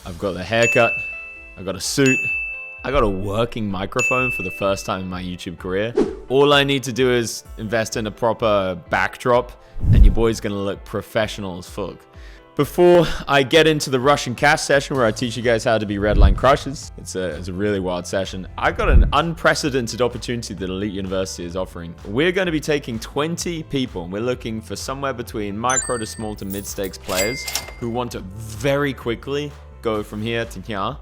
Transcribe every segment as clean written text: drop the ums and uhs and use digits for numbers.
I've got the haircut. I've got a suit. I got a working microphone for the first time in my YouTube career. All I need to do is invest in a proper backdrop and your boy's gonna look professional as fuck. Before I get into the Russian cash session where I teach you guys how to be redline crushers, it's a really wild session. I got an unprecedented opportunity that Elite University is offering. We're going to be taking 20 people and we're looking for somewhere between micro to small to mid stakes players who want to very quickly go from here to here.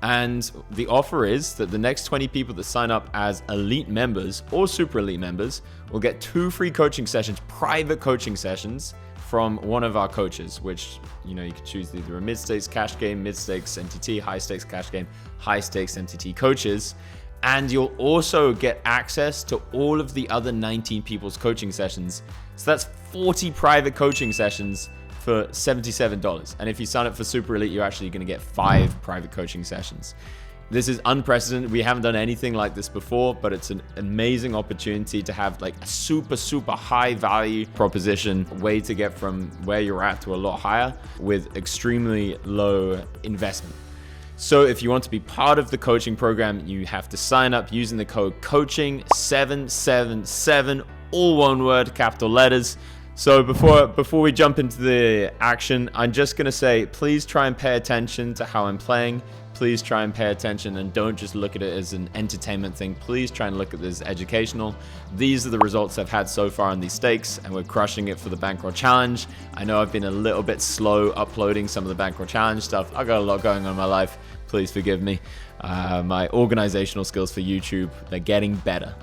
And the offer is that the next 20 people that sign up as elite members or super elite members will get 2 free coaching sessions, private coaching sessions from one of our coaches, which, you know, you can choose either a mid-stakes cash game, mid-stakes MTT, high-stakes cash game, high-stakes MTT coaches. And you'll also get access to all of the other 19 people's coaching sessions. So that's 40 private coaching sessions for $77. And if you sign up for Super Elite, you're actually going to get 5 private coaching sessions. This is unprecedented. We haven't done anything like this before, but it's an amazing opportunity to have like a super high value proposition, way to get from where you're at to a lot higher with extremely low investment. So if you want to be part of the coaching program, you have to sign up using the code COACHING777, all one word, capital letters. So before we jump into the action, I'm just going to say, please try and pay attention to how I'm playing. Please try and pay attention and don't just look at it as an entertainment thing. Please try and look at this as educational. These are the results I've had so far in these stakes, and we're crushing it for the Bankroll Challenge. I know I've been a little bit slow uploading some of the Bankroll Challenge stuff. I got a lot going on in my life. Please forgive me. My organizational skills for YouTube, they're getting better.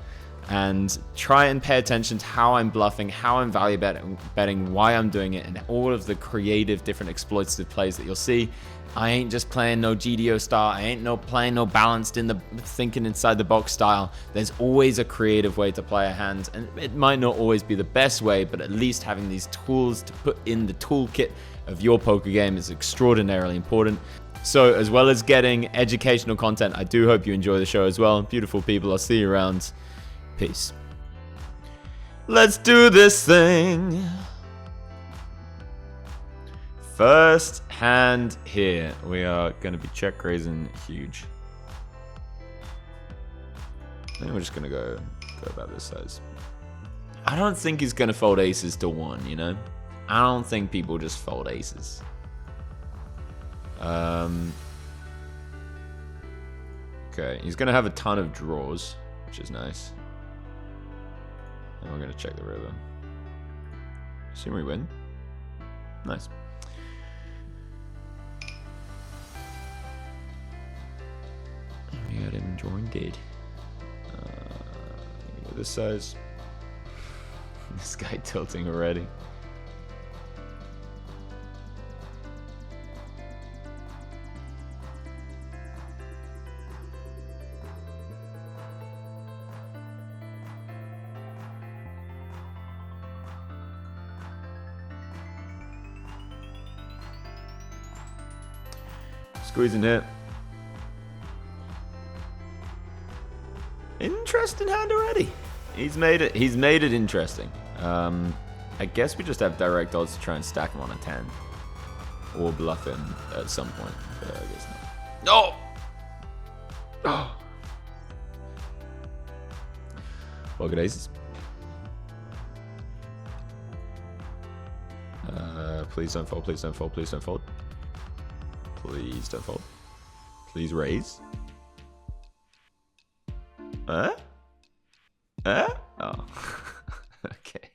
And try and pay attention to how I'm bluffing, how I'm value betting, why I'm doing it, and all of the creative different exploitative plays that you'll see. I ain't just playing no GDO style. I ain't playing no balanced in the thinking inside the box style. There's always a creative way to play a hand, and it might not always be the best way, but at least having these tools to put in the toolkit of your poker game is extraordinarily important. So as well as getting educational content, I do hope you enjoy the show as well. Beautiful people, I'll see you around. Peace. Let's do this thing. First hand here. We are going to be check raising huge. I think we're just going to go about this size. I don't think he's going to fold aces to 1, you know? I don't think people just fold aces. Okay, he's going to have a ton of draws, which is nice. And we're going to check the river. Assume we win. Nice. We got him jointed. This size. This guy tilting already. Squeezing it. Interesting hand already. He's made it interesting. I guess we just have direct odds to try and stack him on a 10. Or bluff him at some point. But I guess not. No! Oh! Pocket aces. Please don't fold, please don't fold, please don't fold. Please don't fold. Please raise. Oh. Okay.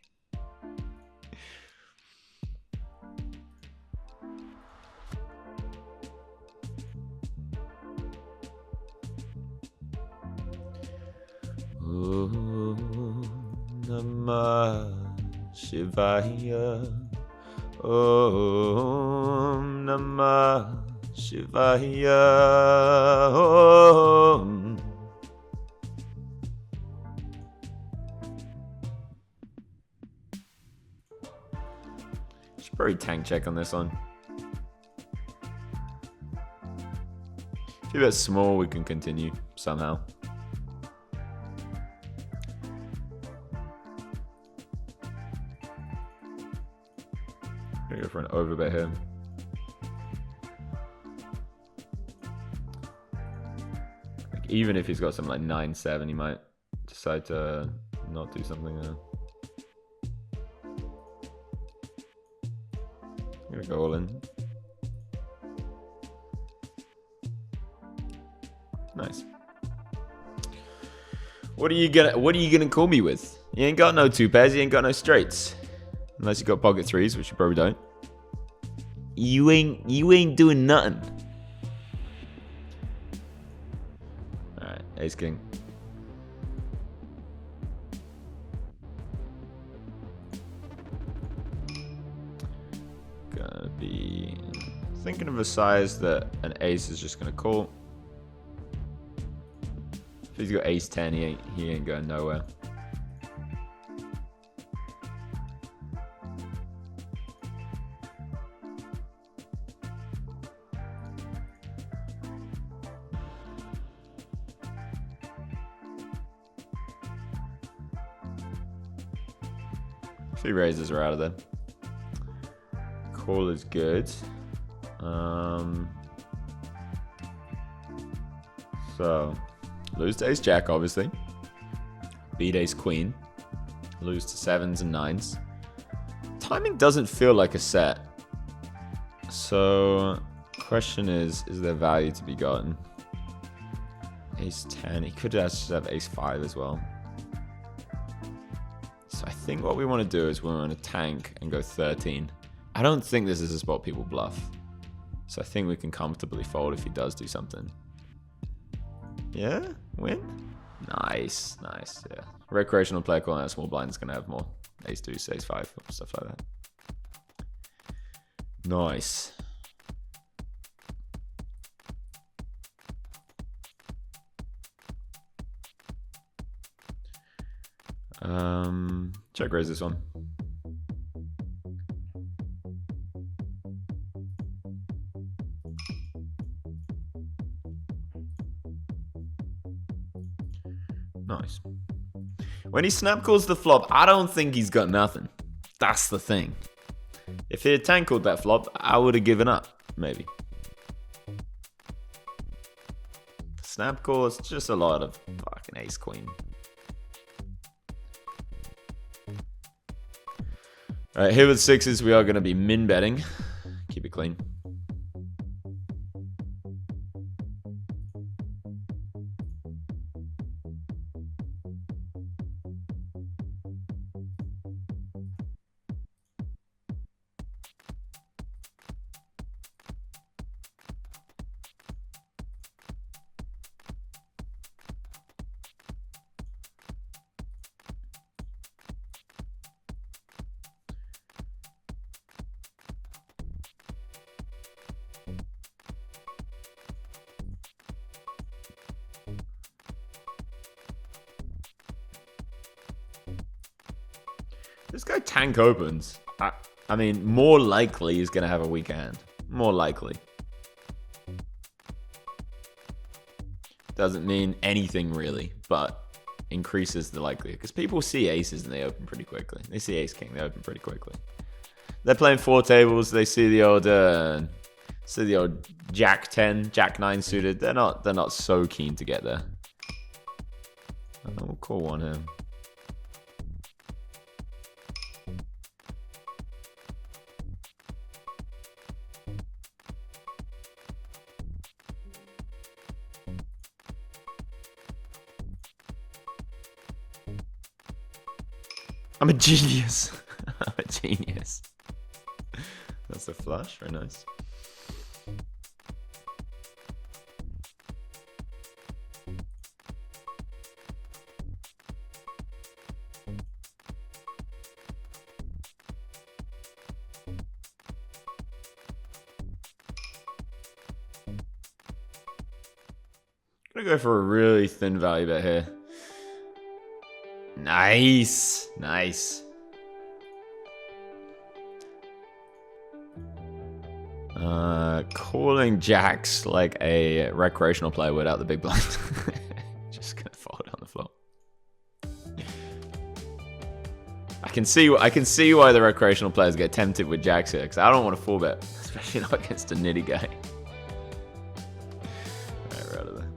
Om Namah Shivaya. Om Namah Shivaya. Om. Should probably tank check on this one. If you bet small, we can continue somehow. Gonna go for an overbet here. even if he's got something like 9-7, he might decide to not do something there. I'm gonna go all in. Nice. What are you gonna call me with? You ain't got no 2 pairs, you ain't got no straights. Unless you got pocket 3s, which you probably don't. You ain't doing nothing. Alright, ace king. Gonna be thinking of a size that an ace is just gonna call. If he's got ace 10, he ain't going nowhere. If he raises, we're out of there. Call is good. So, lose to ace jack, obviously. Beat ace queen. Lose to 7s and 9s. Timing doesn't feel like a set. So, question is there value to be gotten? Ace 10. He could just have ace 5 as well. So I think what we want to do is we want to tank and go 13. I don't think this is a spot people bluff. So I think we can comfortably fold if he does do something. Yeah? Win? Nice. Nice. Yeah. Recreational player calling out small blind is going to have more. Ace 2, ace 5, stuff like that. Nice. Check raise this one. Nice. When he snap calls the flop, I don't think he's got nothing. That's the thing. If he had tank called that flop, I would have given up, maybe. Snap call is just a lot of fucking ace queen. Alright, here with 6s, we are going to be min betting. Keep it clean. This guy tank opens. I mean, more likely he's going to have a weak hand. More likely. Doesn't mean anything really, but increases the likelihood. Because people see aces and they open pretty quickly. They see ace king, they open pretty quickly. They're playing 4 tables. They see the old jack 10, jack 9 suited. They're not so keen to get there. We'll call one here. I'm a genius. I'm a genius. That's a flush. Very nice. Gonna go for a really thin value bet here. Nice. Nice. Calling jacks like a recreational player without the big blind. Just gonna fold on the flop. I can see why the recreational players get tempted with jacks here, because I don't want to full bet, especially not against a nitty guy. Alright, we're out of there.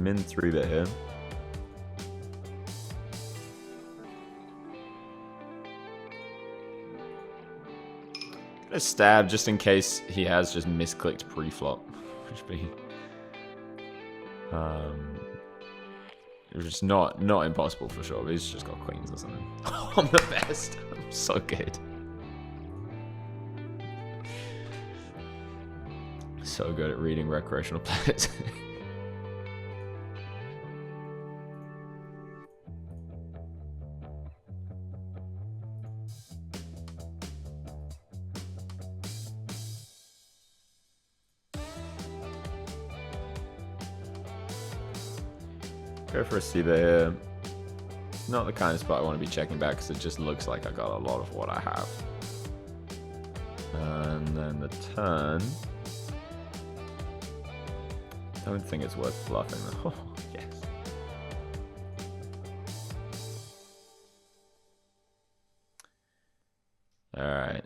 min 3-bet here. Gonna stab just in case he has just misclicked pre-flop, which be just not impossible for sure. But he's just got queens or something. I'm the best. I'm so good. So good at reading recreational players. Go for a C-bet here. Not the kind of spot I want to be checking back because it just looks like I got a lot of what I have. And then the turn. I don't think it's worth bluffing. Oh, yes. All right.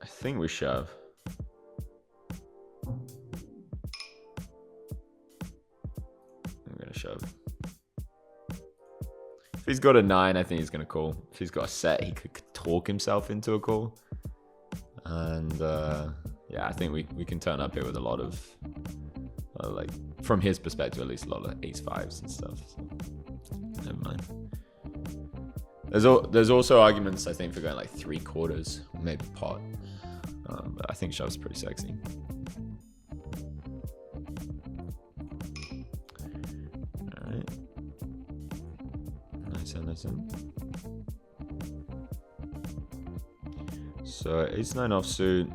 I think we shove. Shove. If he's got a 9, I think he's gonna call. If he's got a set, he could talk himself into a call. And yeah, I think we can turn up here with a lot of like, from his perspective at least, a lot of ace-5s and stuff. So, never mind. There's also arguments I think for going like 3/4, maybe pot. But I think shove's pretty sexy. So ace-9 offsuit,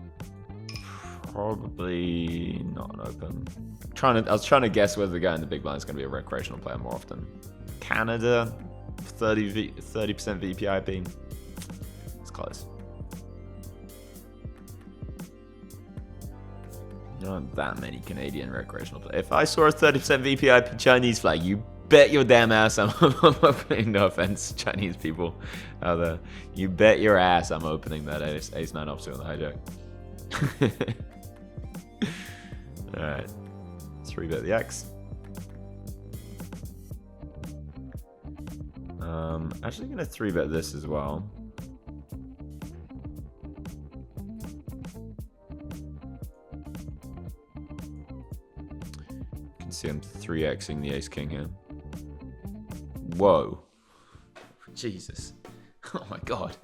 probably not an open. I was trying to guess whether the guy in the big blind is going to be a recreational player more often. Canada, 30% VPIP. It's close. Not that many Canadian recreational players. If I saw a 30% VPIP Chinese flag, you bet your damn ass I'm opening. No offense, Chinese people out there. You bet your ass I'm opening that ace-9 offsuit on the hijack. All right, 3-bet the X. Actually gonna 3-bet this as well. You can see I'm 3xing the ace-king here. Whoa. Jesus. Oh my god.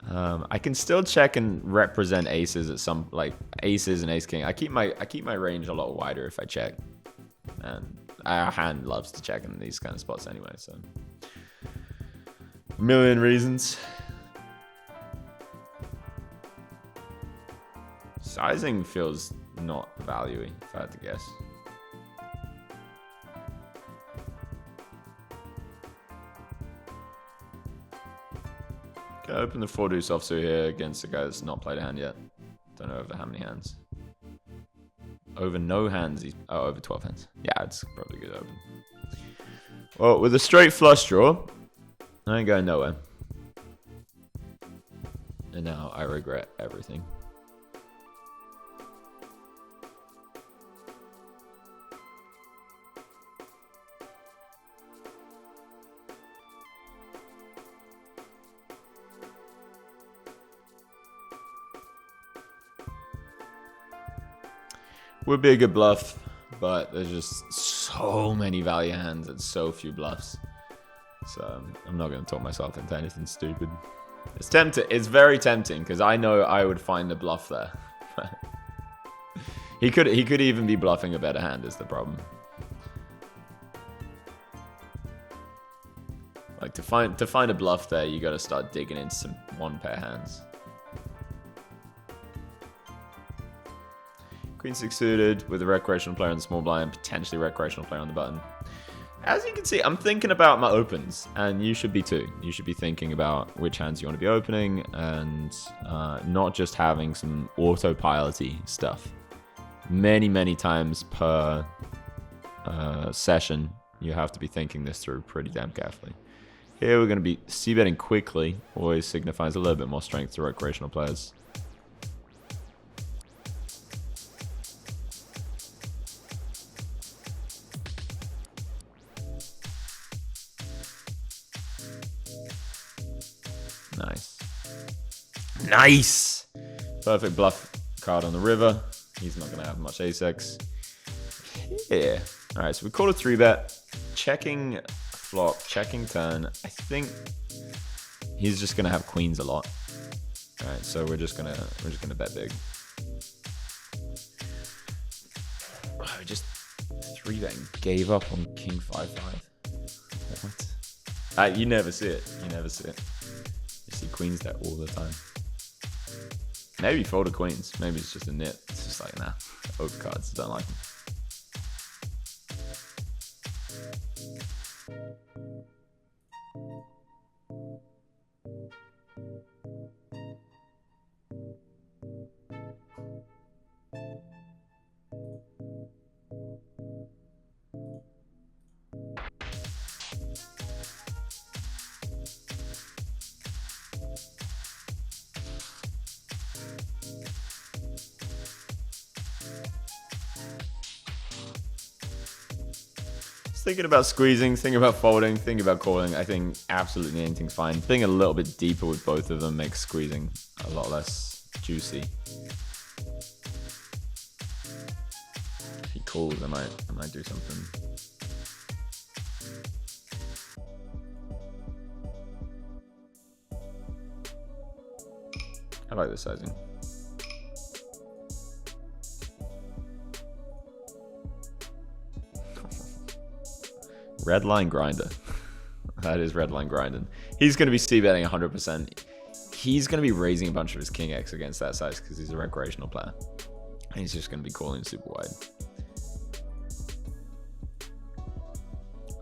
I can still check and represent aces at some, like aces and ace-king. I keep my range a lot wider if I check. And our hand loves to check in these kind of spots anyway, so. A million reasons. Sizing feels not value-y, if I had to guess. Gonna open the 4-deuce offsuit here against a guy that's not played a hand yet. Don't know over how many hands. Over no hands. Over 12 hands. Yeah, it's probably good open. Well, with a straight flush draw, I ain't going nowhere. And now I regret everything. Would be a good bluff, but there's just so many value hands and so few bluffs. So I'm not going to talk myself into anything stupid. It's tempting. It's very tempting because I know I would find a bluff there. He could even be bluffing a better hand is the problem. Like to find a bluff there, you got to start digging into some one pair hands. Queen 6 suited with a recreational player on the small blind, potentially recreational player on the button. As you can see, I'm thinking about my opens, and you should be too. You should be thinking about which hands you want to be opening, and not just having some autopilot-y stuff. Many times per session, you have to be thinking this through pretty damn carefully. Here we're going to be c-betting quickly, always signifies a little bit more strength to recreational players. Nice. Nice! Perfect bluff card on the river. He's not going to have much ace-x. Yeah. Alright, so we call a 3-bet. Checking flop, checking turn. I think he's just going to have queens a lot. Alright, so we're just gonna bet big. Oh, just 3-bet and gave up on king 5-5. What? You never see it. You never see it. You see queens there all the time. Maybe fold a queens. Maybe it's just a nit. It's just like, nah, overcards. Don't like them. Thinking about squeezing, thinking about folding, thinking about calling. I think absolutely anything's fine. Thinking a little bit deeper with both of them makes squeezing a lot less juicy. If he calls, I might do something. I like this sizing. Red line grinder. That is red line grinding. He's going to be c-betting 100%. He's going to be raising a bunch of his king X against that size because he's a recreational player. And he's just going to be calling super wide.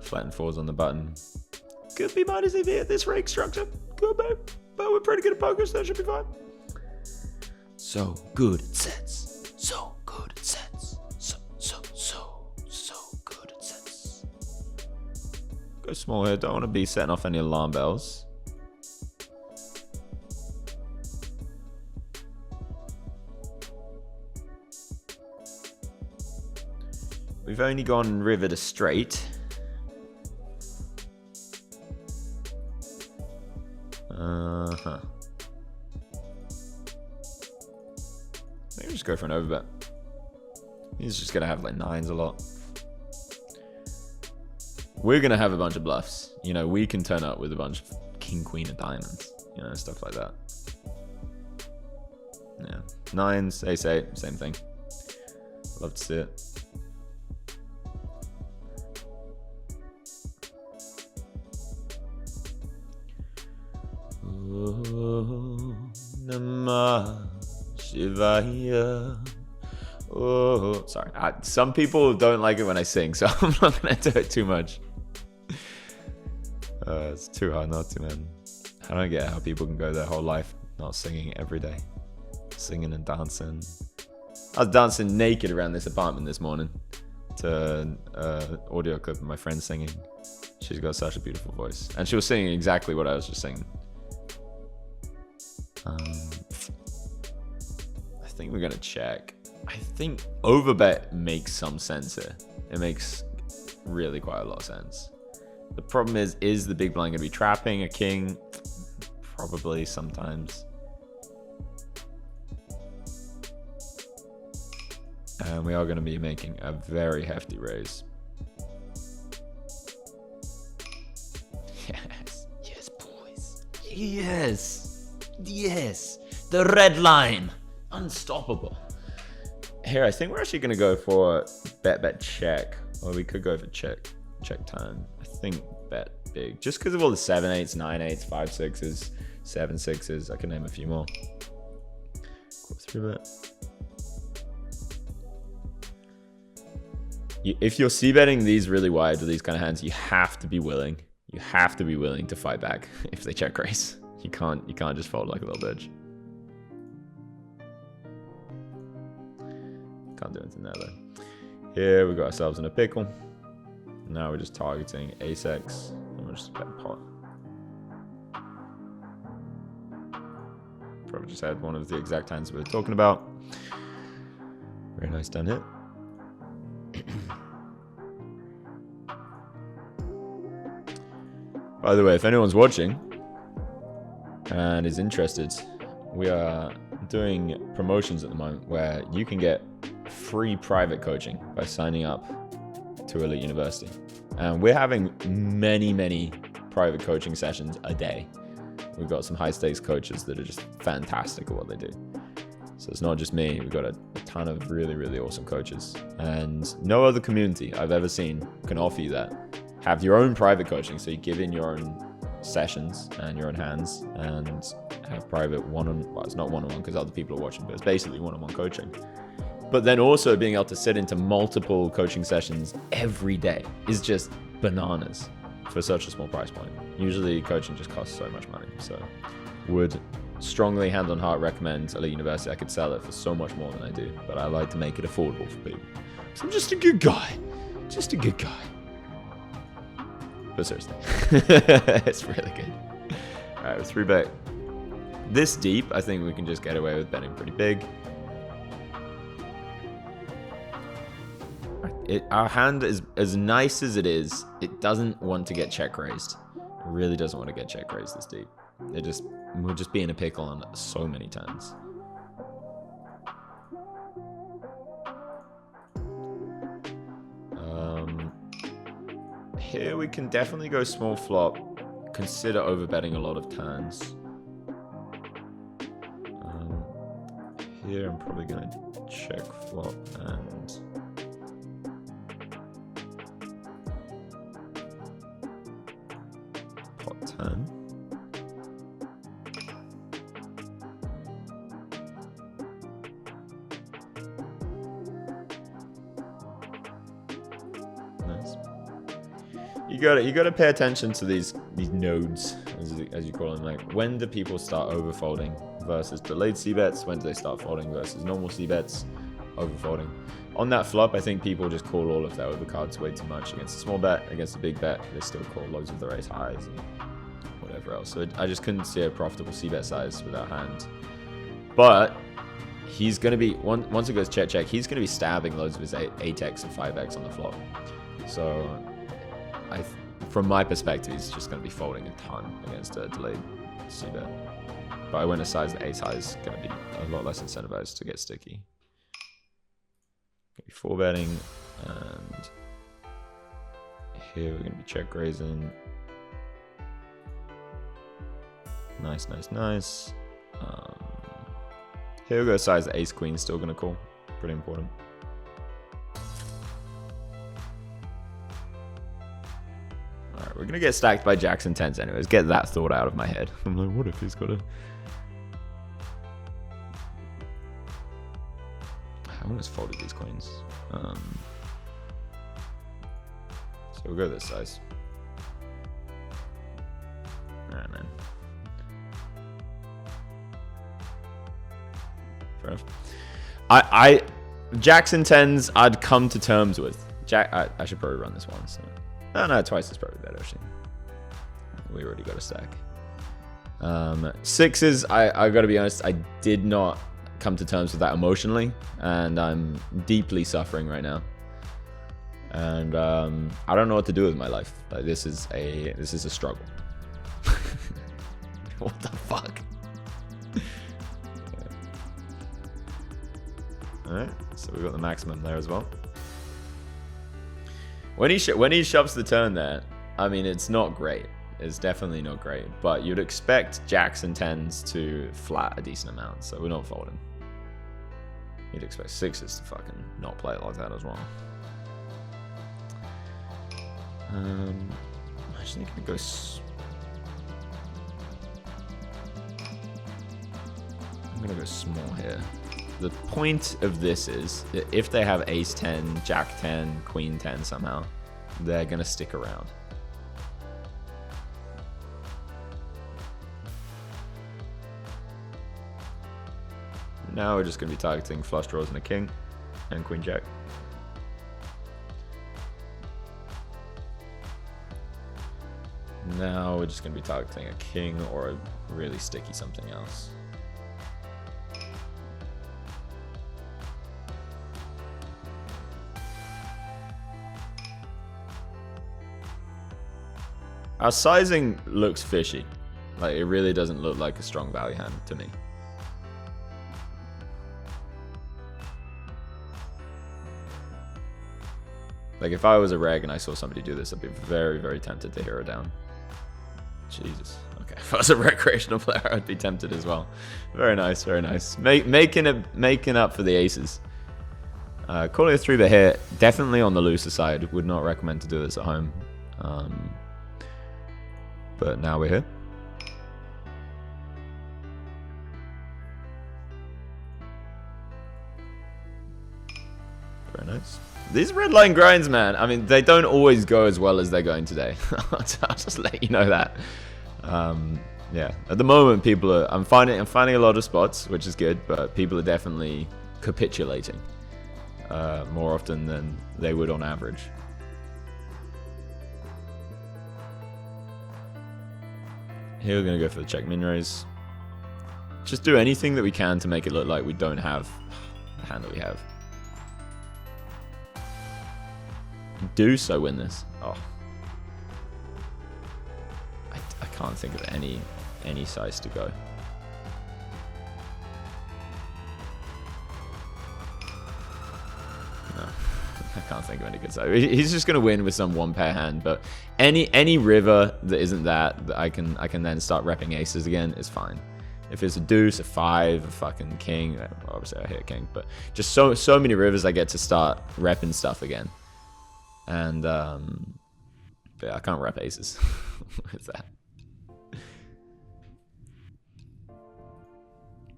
Flatten fours on the button. Could be minus EV at this rake structure. Could be. But we're pretty good at poker, so that should be fine. So good at sets. So good at sets. So good at sets. Go small here. Don't want to be setting off any alarm bells. We've only gone river to straight. Maybe just go for an overbet. He's just gonna have like nines a lot. We're gonna have a bunch of bluffs. You know, we can turn up with a bunch of king, queen, and diamonds. You know, stuff like that. Yeah, nines, ace eight, same thing. Love to see it. Oh, Namah Shivaya. Oh, sorry. Some people don't like it when I sing, so I'm not going to do it too much. It's too hard not to, man. I don't get how people can go their whole life not singing every day. Singing and dancing. I was dancing naked around this apartment this morning to an audio clip of my friend singing. She's got such a beautiful voice. And she was singing exactly what I was just singing. I think we're going to check. I think overbet makes some sense here. It makes really quite a lot of sense. The problem is the big blind going to be trapping a king? Probably sometimes. And we are going to be making a very hefty raise. Yes. Yes, boys. Yes. Yes. The red line. Unstoppable. Here, I think we're actually going to go for bet check. Or we could go for check turn. I think bet big. Just because of all the 7-8s, 9-8s, 5-6s, 7-6s. I can name a few more. Go through it. If you're c-betting these really wide with these kind of hands, you have to be willing. You have to be willing to fight back if they check raise. You can't just fold like a little bitch. Can't do anything there though. Here we got ourselves in a pickle. Now we're just targeting ace-x and we'll just bet pot. Probably just had one of the exact hands we were talking about. Very nice done hit. By the way, if anyone's watching, and is interested, we are doing promotions at the moment where you can get free private coaching by signing up to Elite University. And we're having many private coaching sessions a day. We've got some high stakes coaches that are just fantastic at what they do. So it's not just me, we've got a ton of really awesome coaches. And no other community I've ever seen can offer you that. Have your own private coaching, so you give in your own sessions and your own hands and have private well, it's not one-on-one because other people are watching, but it's basically one-on-one coaching. But then also being able to sit into multiple coaching sessions every day is just bananas for such a small price point. Usually coaching just costs so much money. So would strongly, hand on heart, recommend Elite University. I could sell it for so much more than I do, but I like to make it affordable for people. So I'm just a good guy. Just a good guy. But seriously, it's really good. All right, with 3-bet this deep, I think we can just get away with betting pretty big. Our hand is as nice as it is. It doesn't want to get check raised. It really doesn't want to get check raised this deep. We'll just be in a pickle on so many turns. Here we can definitely go small flop. Consider overbetting a lot of turns. Here I'm probably gonna check flop and pot 10. Nice. You gotta pay attention to these nodes, as you call them. Like, when do people start overfolding versus delayed c-bets? When do they start folding versus normal c-bets? Overfolding. On that flop, I think people just call all of their overcards way too much. Against a small bet, against a big bet, they still call loads of their ace highs and whatever else. So I just couldn't see a profitable c-bet size with our hand. But he's going to be, once it goes check, he's going to be stabbing loads of his 8x and 5x on the flop. So from my perspective, he's just going to be folding a ton against a delayed c-bet. But I went a size that ace high is going to be a lot less incentivized to get sticky. Going to be 4-betting, and here we're going to be check raising. Nice. Here we go, size that ace queen, still going to call. Pretty important. Alright, we're going to get stacked by jacks and tens anyways. Get that thought out of my head. I'm like, what if he's got a... I almost folded these queens. So we'll go this size. Alright, man. Fair enough. I jacks and tens I'd come to terms with. I should probably run this one. So. No, twice is probably better actually. We already got a stack. Sixes, I gotta be honest, I did not come to terms with that emotionally, and I'm deeply suffering right now. And I don't know what to do with my life. Like, this is a struggle. What the fuck? Alright, so we've got the maximum there as well. When he shoves the turn there, I mean, it's not great. It's definitely not great. But you'd expect jacks and tens to flat a decent amount, so we're not folding. You'd expect sixes to fucking not play it like that as well. I'm actually gonna go. I'm gonna go small here. The point of this is that if they have ace 10, jack 10, queen 10 somehow, they're going to stick around. Now we're just going to be targeting flush draws and a king and queen jack. Now we're just going to be targeting a king or a really sticky something else. Our sizing looks fishy. Like, it really doesn't look like a strong value hand to me. Like, if I was a reg and I saw somebody do this, I'd be very, very tempted to hero down. Jesus. Okay, if I was a recreational player, I'd be tempted as well. Very nice, very nice. Making up for the aces. Calling a 3-bet here, definitely on the looser side. Would not recommend to do this at home. But now we're here. Very nice. These red line grinds, man. I mean, they don't always go as well as they're going today. I'll just let you know that. Yeah, at the moment, people are. I'm finding a lot of spots, which is good, but people are definitely capitulating more often than they would on average. Here we're gonna go for the check min raise. Just do anything that we can to make it look like we don't have the hand that we have. Do so win this. Oh, I can't think of any size to go. No, I can't think of any good size. He's just gonna win with some one pair hand, but any river that isn't that I can then start repping aces again is fine. If it's a deuce, a 5, a fucking king, obviously I hit a king, but just so many rivers I get to start repping stuff again. And but yeah, I can't rep aces with that.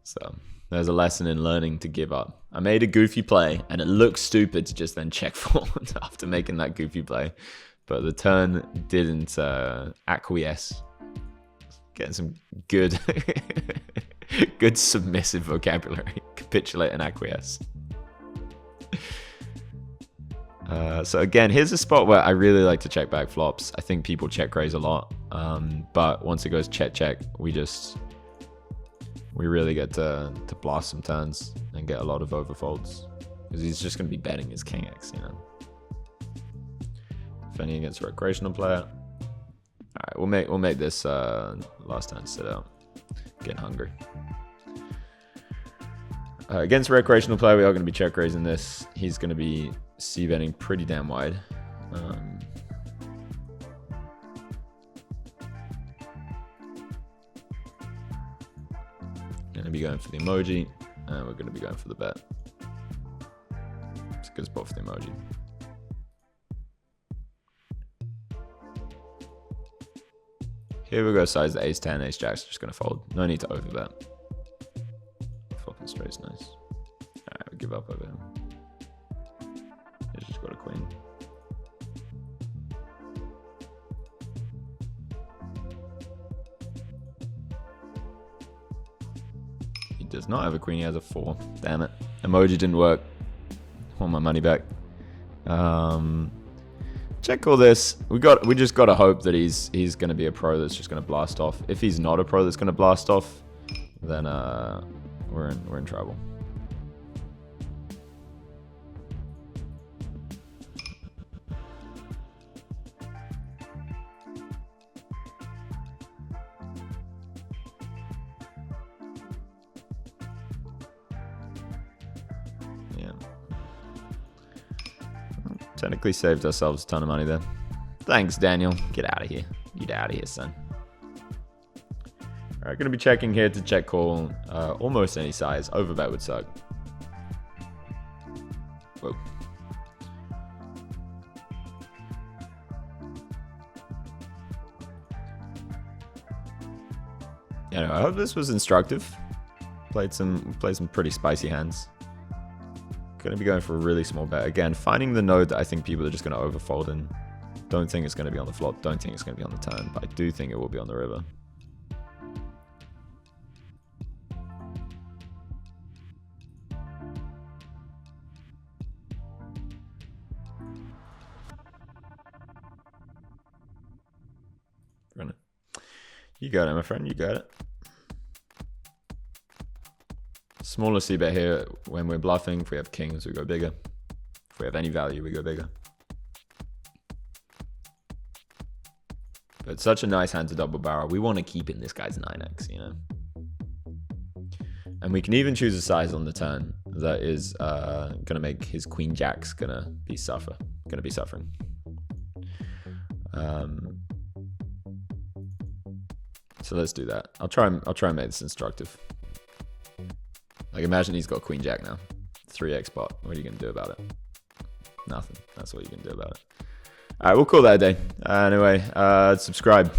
So there's a lesson in learning to give up. I made a goofy play, and it looks stupid to just then check forward after making that goofy play. But the turn didn't acquiesce. Getting some good, good submissive vocabulary. Capitulate and acquiesce. So again, here's a spot where I really like to check back flops. I think people check raise a lot, but once it goes check, we really get to blast some turns and get a lot of overfolds because he's just going to be betting his king x, you know. Defending against a recreational player. All right, we'll make this last turn sit out. Getting hungry. Against a recreational player, we are going to be check raising this. He's going to be c-betting pretty damn wide. Going to be going for the emoji, and we're going to be going for the bet. It's a good spot for the emoji. Here we go, size the ace 10, ace jack's just going to fold. No need to overbet. Flopping straight's nice. Alright, we give up over him. He's just got a queen. He does not have a queen, he has a 4. Damn it. Emoji didn't work. Want my money back. Check all this. We just gotta hope that he's gonna be a pro that's just gonna blast off. If he's not a pro that's gonna blast off, then we're in trouble. Technically saved ourselves a ton of money there. Thanks, Daniel. Get out of here. Get out of here, son. Alright, gonna be checking here to check call almost any size. Overbet would suck. Whoa. Yeah, no, I hope this was instructive. Played some pretty spicy hands. Going to be going for a really small bet. Again, finding the node that I think people are just going to overfold in. Don't think it's going to be on the flop. Don't think it's going to be on the turn. But I do think it will be on the river. You got it, my friend. You got it. Smaller c-bet here when we're bluffing. If we have kings, we go bigger. If we have any value, we go bigger. But such a nice hand to double barrel. We want to keep in this guy's 9x, you know. And we can even choose a size on the turn that is gonna make his queen jacks gonna be suffering. So let's do that. I'll try and make this instructive. Like, imagine he's got queen jack now, 3x pot. What are you gonna do about it? Nothing. That's what you can do about it. All right, we'll call that a day. Anyway, subscribe.